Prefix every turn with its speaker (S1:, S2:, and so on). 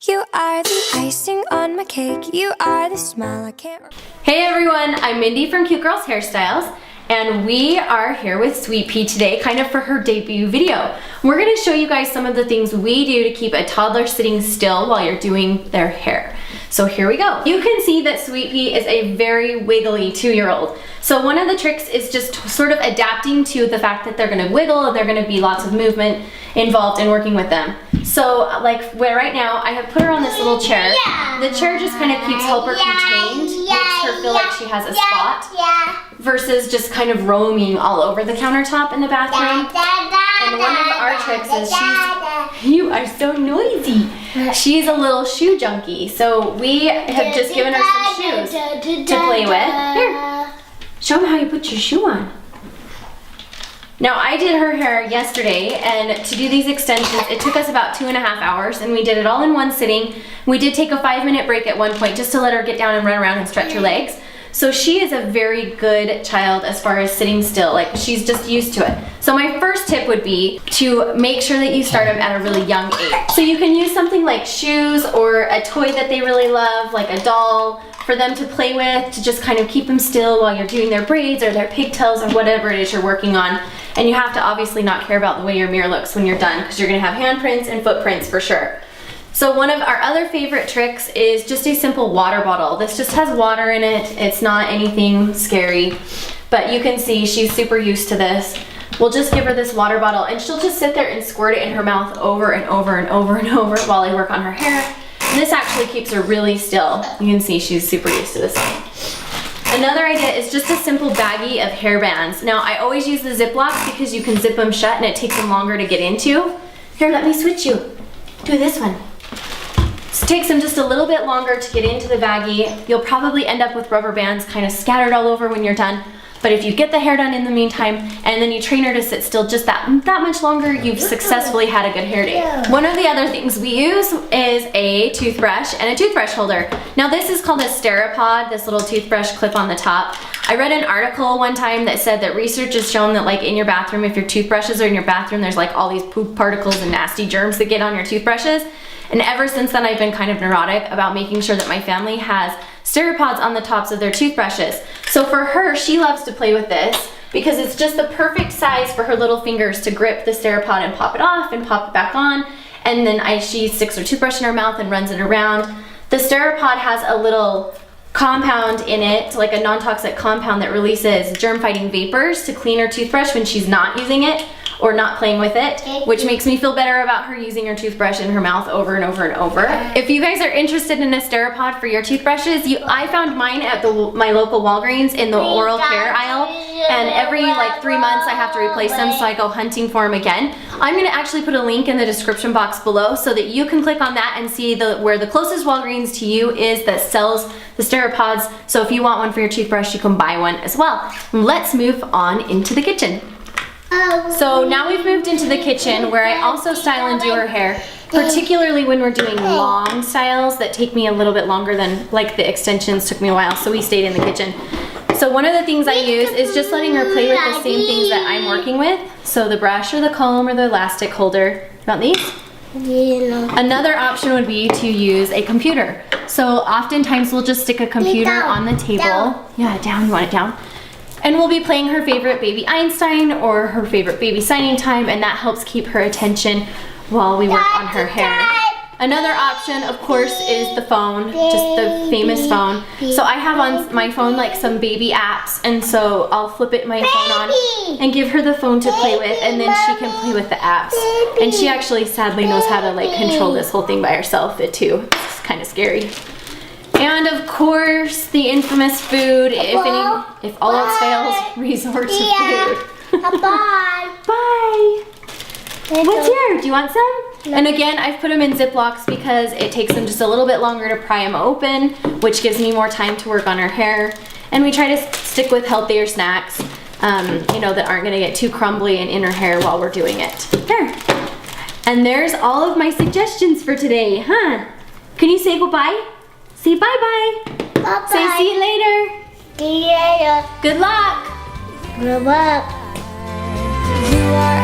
S1: You are the icing on my cake. You are the smile I can't.
S2: Hey everyone, I'm Mindy from Cute Girls Hairstyles, and we are here with Sweet Pea today, kind of for her debut video. We're going to show you guys some of the things we do to keep a toddler sitting still while you're doing their hair. So here we go. You can see that Sweet Pea is a very wiggly 2-year-old. So one of the tricks is just sort of adapting to the fact that they're going to wiggle and they're going to be lots of movement involved in working with them. So like where right now I have put her on this little chair. The chair just kind of keeps her contained, makes her feel like she has a spot versus just kind of roaming all over the countertop in the bathroom. And one of our tricks is you are so noisy. She's a little shoe junkie. So we have just given her some shoes to play with. Here, show them how you put your shoe on. Now I did her hair yesterday, and to do these extensions it took us about 2.5 hours, and we did it all in one sitting. We did take a 5-minute break at one point just to let her get down and run around and stretch her legs. So she is a very good child as far as sitting still, like she's just used to it. So my first tip would be to make sure that you start them at a really young age. So you can use something like shoes or a toy that they really love, like a doll, for them to play with, to just kind of keep them still while you're doing their braids or their pigtails or whatever it is you're working on. And you have to obviously not care about the way your mirror looks when you're done, because you're gonna have handprints and footprints for sure. So one of our other favorite tricks is just a simple water bottle. This just has water in it. It's not anything scary, but you can see she's super used to this. We'll just give her this water bottle and she'll just sit there and squirt it in her mouth over and over and over and over while I work on her hair. And this actually keeps her really still. You can see she's super used to this. Another idea is just a simple baggie of hair bands. Now I always use the Ziplocs because you can zip them shut and it takes them longer to get into. Here, let me switch you. Do this one. It takes them just a little bit longer to get into the baggie. You'll probably end up with rubber bands kind of scattered all over when you're done. But if you get the hair done in the meantime and then you train her to sit still just that much longer, you've successfully had a good hair day. One of the other things we use is a toothbrush and a toothbrush holder. Now this is called a Sterapod, this little toothbrush clip on the top. I read an article one time that said that research has shown that like in your bathroom, if your toothbrushes are in your bathroom, there's like all these poop particles and nasty germs that get on your toothbrushes. And ever since then, I've been kind of neurotic about making sure that my family has Sterapods on the tops of their toothbrushes. So for her, she loves to play with this because it's just the perfect size for her little fingers to grip the Sterapod and pop it off and pop it back on. And then she sticks her toothbrush in her mouth and runs it around. The Sterapod has a little compound in it, like a non-toxic compound that releases germ-fighting vapors to clean her toothbrush when she's not using it or not playing with it, which makes me feel better about her using her toothbrush in her mouth over and over and over. If you guys are interested in a Sterapod for your toothbrushes, I found mine at my local Walgreens in the oral care aisle, and every like 3 months I have to replace them, so I go hunting for them again. I'm gonna actually put a link in the description box below so that you can click on that and see where the closest Walgreens to you is that sells the Sterapods. So if you want one for your toothbrush, you can buy one as well. Let's move on into the kitchen. So now we've moved into the kitchen where I also style and do her hair, particularly when we're doing long styles that take me a little bit longer than like the extensions took me a while, so we stayed in the kitchen. So one of the things I use is just letting her play with the same things that I'm working with. So the brush or the comb or the elastic holder. You want these? Yeah. Another option would be to use a computer. So oftentimes we'll just stick a computer on the table. Yeah, down, you want it down? And we'll be playing her favorite Baby Einstein or her favorite Baby Signing Time, and that helps keep her attention while we work on her hair. Another option, of course, is the phone, just the famous phone. So I have on my phone like some baby apps, and so I'll flip my phone on and give her the phone to play with, and then she can play with the apps. And she actually sadly knows how to like control this whole thing by herself too. It's kind of scary. And of course, the infamous food. If all else fails, resort to food.
S3: Bye.
S2: Bye. What's here? Do you want some? No. And again, I've put them in Ziplocs because it takes them just a little bit longer to pry them open, which gives me more time to work on her hair. And we try to stick with healthier snacks, you know, that aren't gonna get too crumbly and in her hair while we're doing it. There. And there's all of my suggestions for today, huh? Can you say goodbye? Say bye-bye.
S3: Bye-bye.
S2: Say see you later.
S3: See you later.
S2: Good luck.
S3: Good luck.
S1: You are